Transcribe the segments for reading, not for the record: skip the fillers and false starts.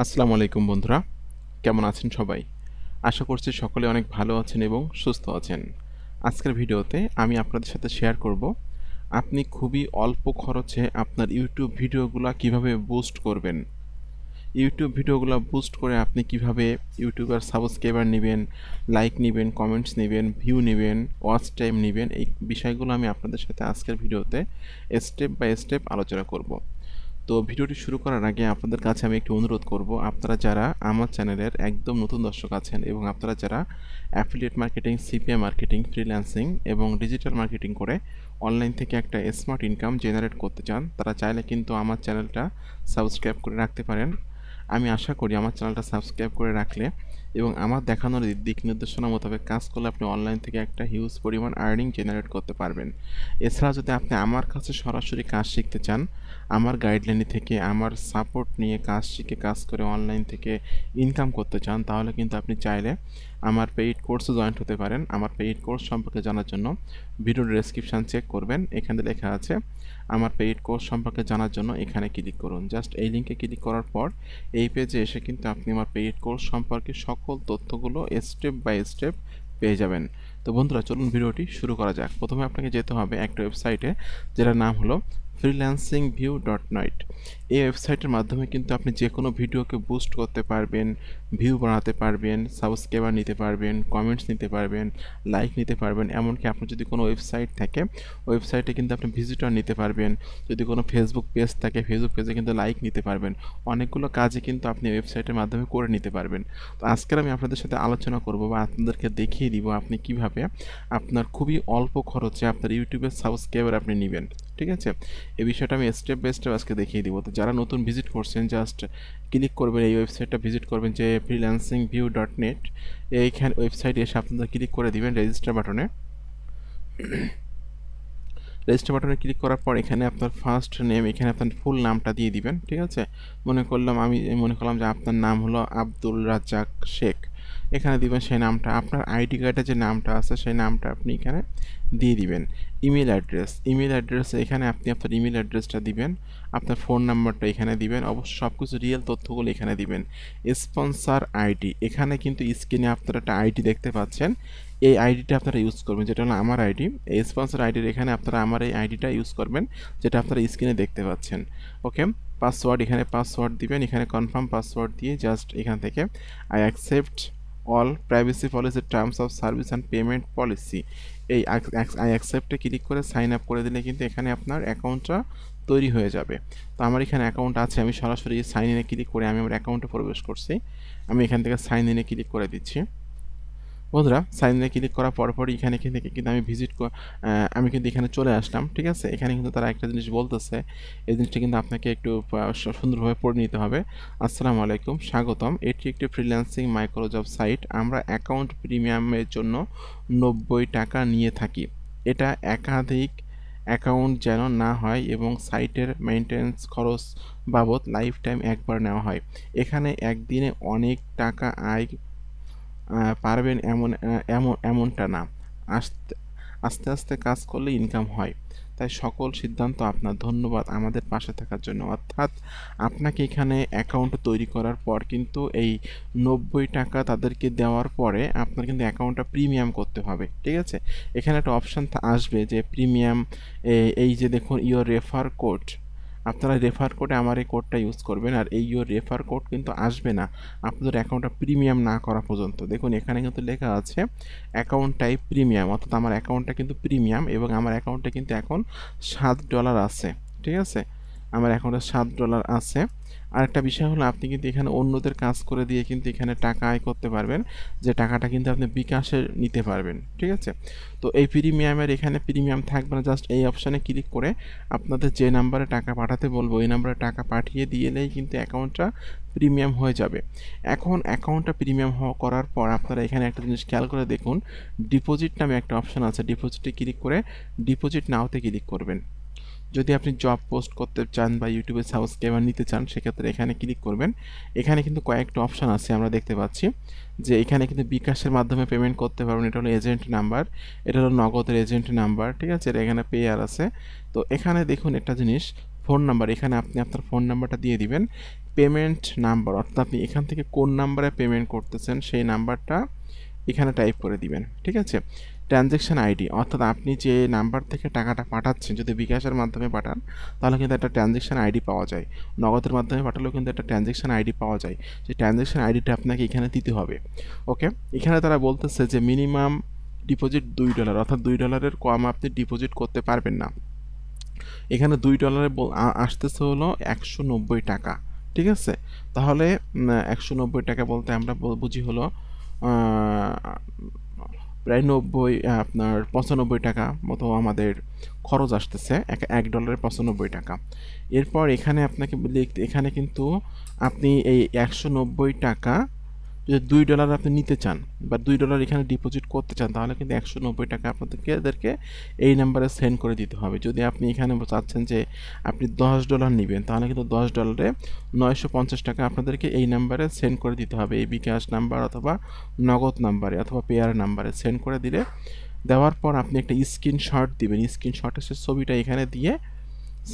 আসসালামু আলাইকুম বন্ধুরা, কেমন আছেন সবাই? আশা করছি সকলে অনেক ভালো আছেন এবং সুস্থ আছেন। আজকের ভিডিওতে আমি আপনাদের সাথে শেয়ার করব আপনি খুবই অল্প খরচে আপনার ইউটিউব ভিডিওগুলা কিভাবে বুস্ট করবেন। ইউটিউব ভিডিওগুলো বুস্ট করে আপনি কিভাবে ইউটিউবার সাবস্ক্রাইবার নেবেন, লাইক নেবেন, কমেন্টস নেবেন, ভিউ নেবেন, ওয়াচ টাইম নেবেন, এই বিষয়গুলো আমি আপনাদের সাথে আজকের ভিডিওতে স্টেপ বাই স্টেপ আলোচনা করব। তো ভিডিওটি শুরু করার আগে আপনাদের কাছে আমি একটি অনুরোধ করব, আপনারা যারা আমার চ্যানেলের একদম নতুন দর্শক আছেন এবং আপনারা যারা affiliate marketing, CPA marketing, freelancing এবং ডিজিটাল মার্কেটিং করে অনলাইন থেকে একটা স্মার্ট ইনকাম জেনারেট করতে চান, তারা চাইলে কিন্তু আমার চ্যানেলটা সাবস্ক্রাইব করে রাখতে পারেন। আমি আশা করি আমার চ্যানেলটা সাবস্ক্রাইব করে রাখলে এবং আমার দেখানোর দিক নির্দেশনা মোতাবেক কাজ করলে আপনি অনলাইন থেকে একটা হিউজ পরিমাণ আর্নিং জেনারেট করতে পারবেন। এছাড়া যদি আপনি আমার কাছে সরাসরি কাজ শিখতে চান, আমার গাইডলাইন থেকে আমার সাপোর্ট নিয়ে কাজ শিখে কাজ করে অনলাইন থেকে ইনকাম করতে চান, তাহলে কিন্তু আপনি চাইলে আমার পেইড কোর্সে জয়েন্ট হতে পারেন। আমার পেইড কোর্স সম্পর্কে জানার জন্য ভিডিওর ডেসক্রিপশান চেক করবেন, এখানে লেখা আছে আমার পেইড কোর্স সম্পর্কে জানার জন্য এখানে ক্লিক করুন। জাস্ট এই লিঙ্কে ক্লিক করার পর এই পেজে এসে কিন্তু আপনি আমার পেইড কোর্স সম্পর্কে সকল তথ্যগুলো স্টেপ বাই স্টেপ পেয়ে যাবেন। তো বন্ধুরা, চলুন ভিডিওটি শুরু করা যাক। প্রথমে আপনাকে যেতে হবে একটা ওয়েবসাইটে, যেটার নাম হলো freelancingview.net। এই ওয়েবসাইটের মাধ্যমে কিন্তু আপনি যে কোনো ভিডিওকে বুস্ট করতে পারবেন, ভিউ বাড়াতে পারবেন, সাবস্ক্রাইবার নিতে পারবেন, কমেন্টস নিতে পারবেন, লাইক নিতে পারবেন। এমনকি আপনার যদি কোনো ওয়েবসাইট থাকে, ওয়েবসাইটে কিন্তু আপনি ভিজিটর নিতে পারবেন। যদি কোনো ফেসবুক পেজ থাকে, ফেসবুক পেজে কিন্তু লাইক নিতে পারবেন। অনেকগুলো কাজই কিন্তু আপনি ওয়েবসাইটের মাধ্যমে করে নিতে পারবেন। তো আজকের আমি আপনাদের সাথে আলোচনা করব বা আপনাদেরকে দেখিয়ে দিব আপনি কিভাবে আপনার খুবই অল্প খরচে আপনার ইউটিউবের সাবস্ক্রাইবার আপনি নেবেন। ঠিক আছে, এই বিষয়টা আমি স্টেপ বাই স্টেপ আজকে দেখিয়ে দিব। তো যারা নতুন ভিজিট করছেন, জাস্ট ক্লিক করবেন, এই ওয়েবসাইটটা ভিজিট করবেন যে freelancingview.net। এইখানে ওয়েবসাইটে এসে আপনারা ক্লিক করে দিবেন রেজিস্টার বাটনে। রেজিস্টার বাটনে ক্লিক করার পর এখানে আপনার ফার্স্ট নেম, এখানে আপনার ফুল নামটা দিয়ে দিবেন। ঠিক আছে, মনে করলাম যে আপনার নাম হলো আব্দুল রাজ্জাক শেখ। এখানে দিবেন সেই নামটা, আপনার আইডি কার্ডে যে নামটা আছে সেই নামটা আপনি এখানে দিয়ে দিবেন। ইমেল অ্যাড্রেস এখানে আপনি আপনার ইমেল অ্যাড্রেসটা দিবেন, আপনার ফোন নাম্বারটা এখানে দিবেন, অবশ্য সব কিছু রিয়েল তথ্যগুলো এখানে দিবেন। স্পন্সর আইডি, এখানে কিন্তু স্ক্রিনে আপনারা একটা আইডি দেখতে পাচ্ছেন, এই আইডিটা আপনারা ইউজ করবেন, যেটা হলো আমার আইডি। এই স্পন্সর আইডির এখানে আপনারা আমার এই আইডিটা ইউজ করবেন, যেটা আপনারা স্ক্রিনে দেখতে পাচ্ছেন। ওকে, পাসওয়ার্ড, এখানে পাসওয়ার্ড দিবেন, এখানে কনফার্ম পাসওয়ার্ড দিয়ে জাস্ট এখান থেকে I accept all privacy policy, terms of service and payment policy, এই আই অ্যাকসেপ্টে ক্লিক করে সাইন আপ করে দিলে কিন্তু এখানে আপনার অ্যাকাউন্টটা তৈরি হয়ে যাবে। তো আমার এখানে অ্যাকাউন্ট আছে, আমি সরাসরি সাইন ইনে ক্লিক করে আমি আমার অ্যাকাউন্টে প্রবেশ করছি। আমি এখান থেকে সাইন ইনে ক্লিক করে দিচ্ছি। বন্ধুরা, সাইন ইনে ক্লিক করার পরপরই এখানে কিন্তু আমি কিন্তু এখানে চলে আসলাম। ঠিক আছে, এখানে কিন্তু তারা একটা জিনিস বলতেছে, এই জিনিসটা কিন্তু আপনাকে একটু সুন্দরভাবে পড়ে নিতে হবে। আসসালামু আলাইকুম, স্বাগতম। এটি একটি ফ্রিল্যান্সিং মাইক্রো জব সাইট। আমরা অ্যাকাউন্ট প্রিমিয়ামের জন্য 90 টাকা নিয়ে থাকি। এটা একাধিক অ্যাকাউন্ট যেন না হয় এবং সাইটের মেইনটেন্যান্স খরচ বাবদ লাইফ টাইম একবার নেওয়া হয়। এখানে একদিনে অনেক টাকা আয় পারবেন এমনটা না। আস্তে আস্তে আস্তে কাজ করলে ইনকাম হয়, তাই সকল সিদ্ধান্ত আপনার। ধন্যবাদ আমাদের পাশে থাকার জন্য। অর্থাৎ আপনাকে এখানে অ্যাকাউন্ট তৈরি করার পর কিন্তু এই 90 টাকা তাদেরকে দেওয়ার পরে আপনার কিন্তু অ্যাকাউন্টটা প্রিমিয়াম করতে হবে। ঠিক আছে, এখানে একটা অপশান আসবে যে প্রিমিয়াম, এই যে দেখুন ইওর রেফার কোড, আপনারা রেফার কোডে আমার এই কোডটা ইউজ করবেন। আর এই ইওর রেফার কোড কিন্তু আসবে না আপনাদের অ্যাকাউন্টটা প্রিমিয়াম না করা পর্যন্ত। দেখুন এখানে কিন্তু লেখা আছে অ্যাকাউন্ট টাইপ প্রিমিয়াম, অর্থাৎ আমার অ্যাকাউন্টটা কিন্তু প্রিমিয়াম এবং আমার অ্যাকাউন্টে কিন্তু এখন $7 আছে। ঠিক আছে, আমার অ্যাকাউন্টে $7 আছে। আরেকটা বিষয় হলো আপনি কিন্তু এখানে অন্যদের কাজ করে দিয়ে কিন্তু এখানে টাকা আয় করতে পারবেন, যে টাকাটা কিন্তু আপনি বিকাশে নিতে পারবেন। ঠিক আছে, তো এই প্রিমিয়ামের এখানে প্রিমিয়াম থাকবে না, জাস্ট এই অপশানে ক্লিক করে আপনাদের যে নাম্বারে টাকা পাঠাতে বলবো ওই নাম্বারে টাকা পাঠিয়ে দিলেই কিন্তু অ্যাকাউন্টটা প্রিমিয়াম হয়ে যাবে। এখন অ্যাকাউন্টটা প্রিমিয়াম করার পর আপনারা এখানে একটা জিনিস খেয়াল করে দেখুন, ডিপোজিট নামে একটা অপশান আছে, ডিপোজিটে ক্লিক করে ডিপোজিট নাওতে ক্লিক করবেন। যদি আপনি জব পোস্ট করতে চান বা ইউটিউবে সাবস্ক্রাইবার নিতে চান, সেক্ষেত্রে এখানে ক্লিক করবেন। এখানে কিন্তু কয়েকটা অপশান আছে, আমরা দেখতে পাচ্ছি যে এখানে কিন্তু বিকাশের মাধ্যমে পেমেন্ট করতে পারবেন, এটা হলো এজেন্ট নাম্বার, এটা হলো নগদের এজেন্ট নাম্বার। ঠিক আছে, এটা এখানে পেয়ার আছে। তো এখানে দেখুন একটা জিনিস, ফোন নাম্বার, এখানে আপনি আপনার ফোন নাম্বারটা দিয়ে দিবেন। পেমেন্ট নাম্বার, অর্থাৎ আপনি এখান থেকে কোন নাম্বারে পেমেন্ট করতেছেন সেই নাম্বারটা এখানে টাইপ করে দিবেন, ঠিক আছে। ট্রানজ্যাকশান আইডি, অর্থাৎ আপনি যে নাম্বার থেকে টাকাটা পাঠাচ্ছেন, যদি বিকাশের মাধ্যমে পাঠান তাহলে কিন্তু একটা ট্রানজ্যাকশান আইডি পাওয়া যায়, নগদের মাধ্যমে পাঠালেও কিন্তু একটা ট্রানজ্যাকশান আইডি পাওয়া যায়। সেই ট্রানজ্যাকশান আইডিটা আপনাকে এখানে দিতে হবে। ওকে, এখানে তারা বলতেছে যে মিনিমাম ডিপোজিট $2, অর্থাৎ $2 কম আপনি ডিপোজিট করতে পারবেন না। এখানে $2 আসতেছে হলো 190 টাকা, ঠিক আছে। তাহলে 190 টাকা বলতে আমরা বুঝি হলো প্রায় 90 আপনার 95 টাকা মতো আমাদের খরচ আসতেছে, $1 95 টাকা। এরপর এখানে আপনাকে এখানে কিন্তু আপনি এই 190 টাকা যদি $2 আপনি নিতে চান বা $2 এখানে ডিপোজিট করতে চান তাহলে কিন্তু 190 টাকা আপনাদেরকে এই নাম্বারে সেন্ড করে দিতে হবে। যদি আপনি এখানে চাচ্ছেন যে আপনি $10 নেবেন তাহলে কিন্তু $10 950 টাকা আপনাদেরকে এই নাম্বারে সেন্ড করে দিতে হবে, এই বিকাশ নাম্বার অথবা নগদ নাম্বারে অথবা পেয়ার নাম্বারে সেন্ড করে দিলে, দেওয়ার পর আপনি একটা স্ক্রিনশট দিবেন, স্ক্রিনশটের সে ছবিটা এখানে দিয়ে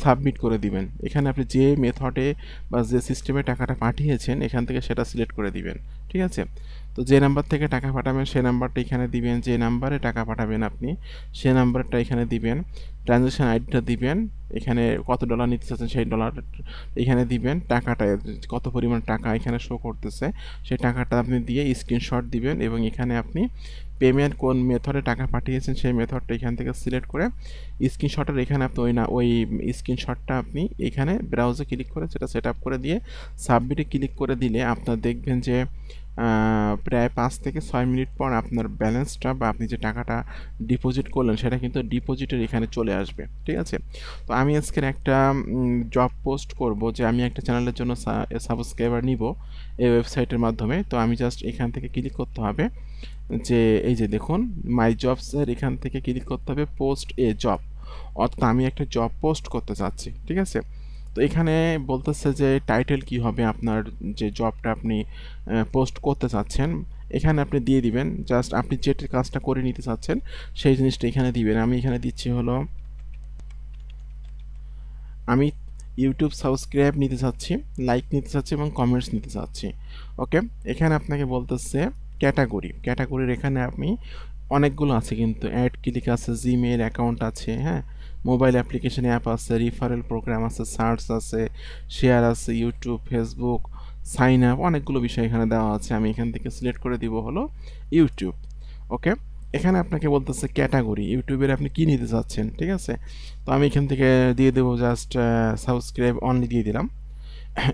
সাবমিট করে দিবেন। এখানে আপনি যে মেথডে বা যে সিস্টেমে টাকাটা পাঠিয়েছেন এখান থেকে সেটা সিলেক্ট করে দিবেন, ঠিক আছে। তো যে নাম্বার থেকে টাকা পাঠাবেন সেই নাম্বারটা এখানে দিবেন, যে নাম্বারে টাকা পাঠাবেন আপনি সেই নাম্বারটা এখানে দিবেন, ট্রানজ্যাকশান আইডিটা দিবেন, এখানে কত ডলার নিতে চাচ্ছেন সেই ডলার এখানে দিবেন, টাকাটা কত পরিমাণ টাকা এখানে শো করতেছে সেই টাকাটা আপনি দিয়ে স্ক্রিনশট দিবেন এবং এখানে আপনি পেমেন্ট কোন মেথডে টাকা পাঠিয়েছেন সেই মেথডটা এখান থেকে সিলেক্ট করে স্ক্রিনশটের এখানে আপনি ওই স্ক্রিনশটটা আপনি এখানে ব্রাউজে ক্লিক করে সেটা সেট আপ করে দিয়ে সাবমিটে ক্লিক করে দিলে আপনার দেখবেন যে প্রায় 5 থেকে 6 মিনিট পর আপনার ব্যালেন্সটা বা আপনি যে টাকাটা ডিপোজিট করলেন সেটা কিন্তু ডিপোজিটের এখানে চলে আসবে, ঠিক আছে। তো আমি আজকের একটা জব পোস্ট করব যে আমি একটা চ্যানেলের জন্য সাবস্ক্রাইবার নিব এই ওয়েবসাইটের মাধ্যমে। তো আমি জাস্ট এখান থেকে ক্লিক করতে হবে যে এই যে দেখুন মাই জবসের এখান থেকে ক্লিক করতে হবে পোস্ট এ জব, অর্থাৎ আমি একটা জব পোস্ট করতে চাচ্ছি, ঠিক আছে। তো এখানে বলতেছে যে টাইটেল কি হবে আপনার যে জবটা আপনি পোস্ট করতে চাচ্ছেন এখানে আপনি দিয়ে দিবেন, জাস্ট আপনি যে কাজটা করে নিতে চাচ্ছেন সেই জিনিসটা এখানে দিবেন। আমি এখানে দিচ্ছি হলো আমি ইউটিউব সাবস্ক্রাইব নিতে চাচ্ছি, লাইক নিতে চাচ্ছি এবং কমেন্টস নিতে চাচ্ছি। ওকে, এখানে আপনাকে বলতেছে ক্যাটাগরির এখানে আপনি অনেকগুলো আছে কিন্তু অ্যাড ক্লিক আছে, জিমেইল অ্যাকাউন্ট আছে, হ্যাঁ, মোবাইল অ্যাপ্লিকেশন অ্যাপ আছে, রিফারেল প্রোগ্রাম আছে, সার্চ আছে, শেয়ার আছে, ইউটিউব, ফেসবুক, সাইন আপ, অনেকগুলো বিষয় এখানে দেওয়া আছে। আমি এখান থেকে সিলেক্ট করে দিব হলো ইউটিউব। ওকে, এখানে আপনাকে বলতেছে ক্যাটাগরি ইউটিউবের আপনি কী নিতে চাচ্ছেন, ঠিক আছে। তো আমি এখান থেকে দিয়ে দেবো জাস্ট সাবস্ক্রাইব অনলি দিয়ে দিলাম।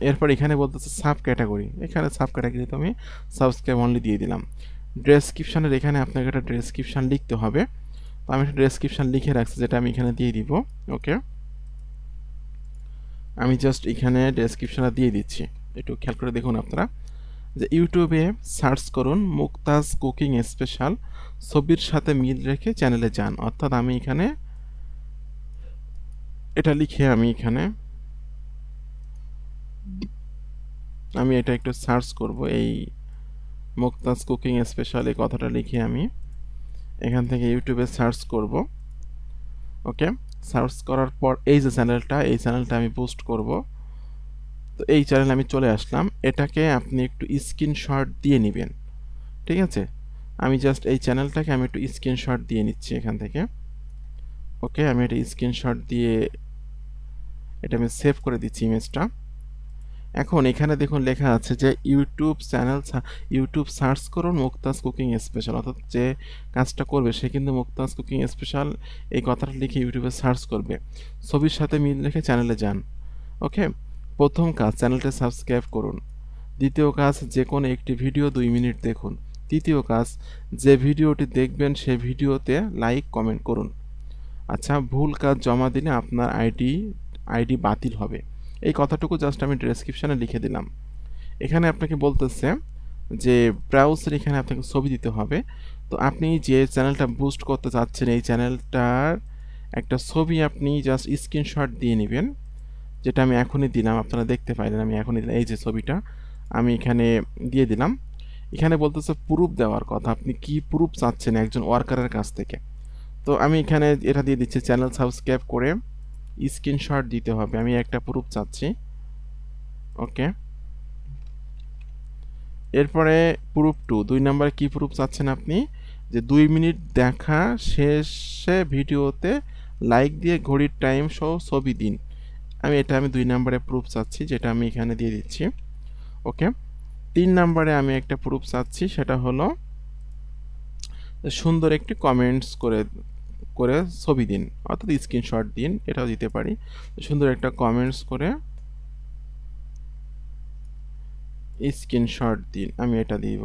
এরপর এখানে বলতেছে সাব ক্যাটাগরি, এখানে সাব ক্যাটাগরিতে আমি সাবস্ক্রাইব অনলি দিয়ে দিলাম। ডেসক্রিপশানের এখানে আপনাকে একটা ডেসক্রিপশান লিখতে হবে, তো আমি একটা ডেসক্রিপশান লিখে রাখছি যেটা আমি এখানে দিয়ে দিব। ওকে, আমি জাস্ট এখানে ডেসক্রিপশানটা দিয়ে দিচ্ছি, একটু খেয়াল করে দেখুন আপনারা যে ইউটিউবে সার্চ করুন মুক্তাজ কুকিং স্পেশাল, ছবির সাথে মিল রেখে চ্যানেলে যান, অর্থাৎ আমি এখানে এটা লিখে আমি এটা একটু সার্চ করব, এই মুক্তাজ কুকিং স্পেশাল এই কথাটা লিখে আমি এখান থেকে ইউটিউবে সার্চ করব। ওকে, সার্চ করার পর এই যে চ্যানেলটা আমি পোস্ট করব। তো এই চ্যানেলে আমি চলে আসলাম, এটাকে আপনি একটু স্ক্রিনশট দিয়ে নেবেন, ঠিক আছে। আমি জাস্ট এই চ্যানেলটাকে আমি একটু স্ক্রিনশট দিয়ে নিচ্ছি এখান থেকে। ওকে, আমি এটা স্ক্রিনশট দিয়ে এটা আমি সেভ করে দিচ্ছি ইমেজটা। এখন এখানে দেখুন লেখা আছে যে ইউটিউব সার্চ করুন মুক্তাজ কুকিং স্পেশাল, অর্থাৎ যে কাজটা করবে সে কিন্তু মুক্তাজ কুকিং স্পেশাল এই কথাটা লিখে ইউটিউবে সার্চ করবে, ছবির সাথে মিল রেখে চ্যানেলে যান। ওকে, প্রথম কাজ চ্যানেলটা সাবস্ক্রাইব করুন, দ্বিতীয় কাজ যে কোনো একটি ভিডিও 2 মিনিট দেখুন, তৃতীয় কাজ যে ভিডিওটি দেখবেন সে ভিডিওতে লাইক কমেন্ট করুন। আচ্ছা, ভুল কাজ জমা দিলে আপনার আইডি বাতিল হবে, এই কথাটুকু জাস্ট আমি ডেসক্রিপশানে লিখে দিলাম। এখানে আপনাকে বলতেছে যে ব্রাউজার এখানে আপনাকে ছবি দিতে হবে, তো আপনি যে চ্যানেলটা বুস্ট করতে চাচ্ছেন এই চ্যানেলটার একটা ছবি আপনি জাস্ট স্ক্রিনশট দিয়ে নেবেন, যেটা আমি এখনই দিলাম, আপনারা দেখতে পাইলেন আমি এখনই দিলাম, এই যে ছবিটা আমি এখানে দিয়ে দিলাম। এখানে বলতেছে প্রুফ দেওয়ার কথা, আপনি কি প্রুফ চাচ্ছেন একজন ওয়ার্কারের কাছ থেকে। তো আমি এখানে এটা দিয়ে দিচ্ছি, চ্যানেল সাবস্ক্রাইব করে স্ক্রিনশট দিতে হবে, আমি একটা প্রুফ চাচ্ছি। ওকে, এরপরে প্রুফ 2, 2 নম্বরে কি প্রুফ চাচ্ছেন আপনি, যে 2 মিনিট দেখা শেষে ভিডিওতে লাইক দিয়ে ঘড়ির টাইম সহ ছবি দিন। আমি 2 নম্বরে প্রুফ চাচ্ছি, যেটা আমি এখানে দিয়ে দিচ্ছি। ওকে, 3 নম্বরে আমি একটা প্রুফ চাচ্ছি, সেটা হলো সুন্দর একটি কমেন্টস করে করে ছবি দিন, অর্থাৎ স্ক্রিনশট দিন, এটাও দিতে পারি। সুন্দর একটা কমেন্টস করে স্ক্রিনশট দিন, আমি এটা দিব।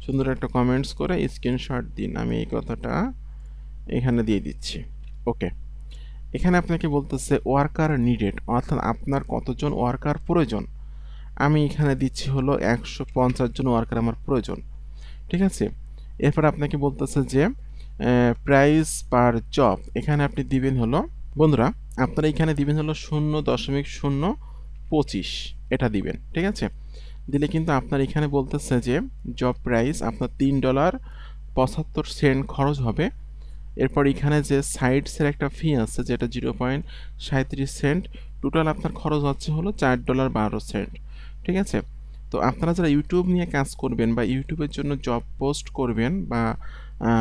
সুন্দর একটা কমেন্টস করে স্ক্রিনশট দিন, আমি এই কথাটা এখানে দিয়ে দিচ্ছি। ওকে, এখানে আপনাকে বলতেছে ওয়ার্কার নিডেড, অর্থাৎ আপনার কতজন ওয়ার্কার প্রয়োজন। আমি এখানে দিচ্ছি হলো 150 জন ওয়ার্কার আমার প্রয়োজন। ঠিক আছে, এরপর আপনাকে বলতেছে যে প্রাইস পার জব, এখানে আপনি দিবেন হলো, বন্ধুরা আপনারা এখানে দিবেন হলো 0.025, এটা দিবেন। ঠিক আছে, দিলে কিন্তু আপনার এখানে বলতেছে যে জব প্রাইস আপনার $3.75 খরচ হবে। এরপর এখানে যে সাইটসের একটা ফি আছে যেটা 0.37 টোটাল আপনার খরচ হচ্ছে হলো $4.12। ঠিক আছে, তো আপনারা যারা ইউটিউব নিয়ে কাজ করবেন বা ইউটিউবের জন্য জব পোস্ট করবেন বা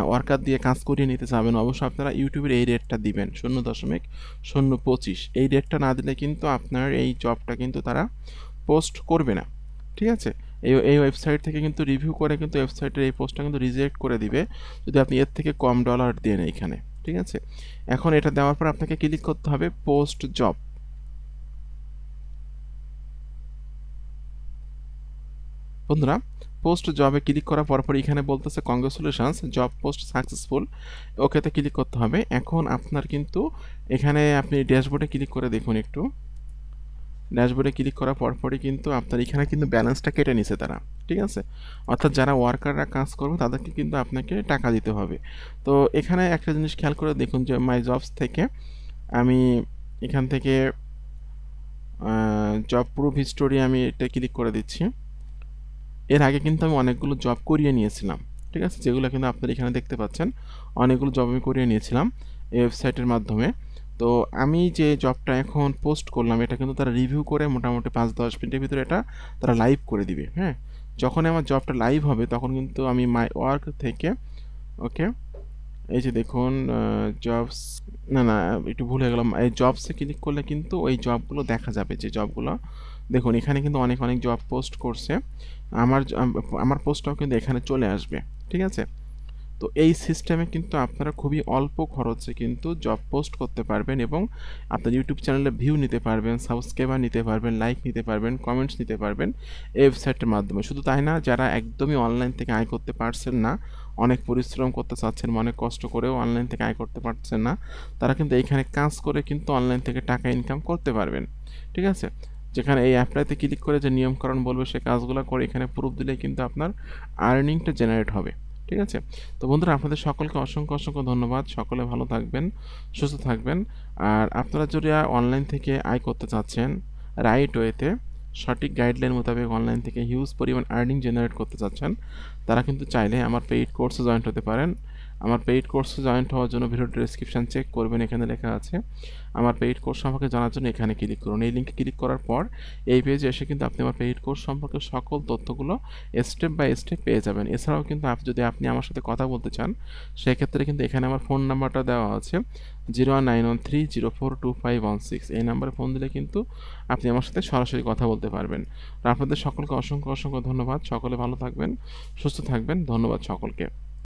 ওয়ার্কার দিয়ে কাজ করিয়ে নিতে চাবেন, অবশ্যই আপনারা ইউটিউবের এই রেটটা দিবেন 0.025। এই রেটটা না দিলে কিন্তু আপনার এই জবটা কিন্তু তারা পোস্ট করবে না। ঠিক আছে, এই ওয়েবসাইট থেকে কিন্তু রিভিউ করে কিন্তু ওয়েবসাইটের এই পোস্টটা কিন্তু রিজেক্ট করে দিবে যদি আপনি এর থেকে কম ডলার দেন এখানে। ঠিক আছে, এখন এটা দেওয়ার পর আপনাকে ক্লিক করতে হবে পোস্ট জব। বন্ধুরা পোস্ট জবে ক্লিক করার পরপর এখানে বলতেছে কংগ্রেচুলেশনস জব পোস্ট সাকসেসফুল, ওকেতে ক্লিক করতে হবে। এখন আপনার কিন্তু এখানে আপনি ড্যাশবোর্ডে ক্লিক করে দেখুন একটু, ড্যাশবোর্ডে ক্লিক করার পরপরই কিন্তু আপনার এখানে কিন্তু ব্যালেন্সটা কেটে নিছে তারা। ঠিক আছে, অর্থাৎ যারা ওয়ার্কাররা কাজ করবে তাদেরকে কিন্তু আপনাকে টাকা দিতে হবে। তো এখানে একটা জিনিস খেয়াল করে দেখুন যে মাই জবস থেকে আমি এখান থেকে জব প্রুফ হিস্টোরি আমি এটা ক্লিক করে দিচ্ছি। এর আগে কিন্তু আমি অনেকগুলো জব করিয়ে নিয়েছিলাম। ঠিক আছে, যেগুলো কিন্তু আপনারা এখানে দেখতে পাচ্ছেন, অনেকগুলো জব আমি করিয়ে নিয়েছিলাম এই ওয়েবসাইটের মাধ্যমে। তো আমি যে জবটা এখন পোস্ট করলাম এটা কিন্তু তারা রিভিউ করে মোটামুটি 5-10 মিনিটের ভিতরে এটা তারা লাইভ করে দিবে। হ্যাঁ, যখন আমার জবটা লাইভ হবে তখন কিন্তু আমি মাই ওয়ার্ক থেকে, ওকে, এই যে দেখুন জবস, না একটু ভুল হয়ে গেলাম, এই জবসে ক্লিক করলে কিন্তু ওই জবগুলো দেখা যাবে, যে জবগুলো দেখুন এখানে কিন্তু অনেক জব পোস্ট করছে, আমার পোস্টটাও কিন্তু এখানে চলে আসবে। ঠিক আছে, তো এই সিস্টেমে কিন্তু আপনারা খুবই অল্প খরচে কিন্তু জব পোস্ট করতে পারবেন এবং আপনার ইউটিউব চ্যানেলে ভিউ নিতে পারবেন, সাবস্ক্রাইবার নিতে পারবেন, লাইক নিতে পারবেন, কমেন্টস নিতে পারবেন এই ওয়েবসাইটের মাধ্যমে। শুধু তাই না, যারা একদমই অনলাইন থেকে আয় করতে পারছেন না, অনেক পরিশ্রম করতে চাচ্ছেন, অনেক কষ্ট করেও অনলাইন থেকে আয় করতে পারছেন না, তারা কিন্তু এইখানে কাজ করে কিন্তু অনলাইন থেকে টাকা ইনকাম করতে পারবেন। ঠিক আছে, যেখানে এই অ্যাপ্লাইতে ক্লিক করে যে নিয়মকানুন বলবে সে কাজগুলো করে এখানে প্রুফ দিলে কিন্তু আপনার আর্নিংটা জেনারেট হবে। ঠিক আছে, তো বন্ধুরা আপনাদের সকলকে অসংখ্য ধন্যবাদ, সকলে ভালো থাকবেন, সুস্থ থাকবেন। আর আপনারা যদি অনলাইন থেকে আয় করতে চাচ্ছেন রাইট ওয়েতে, সঠিক গাইডলাইন মোতাবেক অনলাইন থেকে হিউজ পরিমাণ আর্নিং জেনারেট করতে চাচ্ছেন, তারা কিন্তু চাইলে আমার পেইড কোর্সে জয়েন্ট হতে পারেন। আমার পেইড কোর্সে জয়েন্ট হওয়ার জন্য ভিডিওর ডেসক্রিপশন চেক করবেন, এখানে লেখা আছে। আমার পেইড কোর্স সম্পর্কে জানার জন্য এখানে ক্লিক করুন। এই লিঙ্কে ক্লিক করার পর এই পেজে এসে কিন্তু আপনি আমার পেইড কোর্স সম্পর্কে সকল তথ্যগুলো স্টেপ বাই স্টেপ পেয়ে যাবেন। এছাড়াও কিন্তু যদি আপনি আমার সাথে কথা বলতে চান, সেক্ষেত্রে কিন্তু এখানে আমার ফোন নাম্বারটা দেওয়া আছে 01913042516। এই নাম্বারে ফোন দিলে কিন্তু আপনি আমার সাথে সরাসরি কথা বলতে পারবেন। আপনাদের সকলকে অসংখ্য ধন্যবাদ, সকলে ভালো থাকবেন, সুস্থ থাকবেন, ধন্যবাদ সকলকে।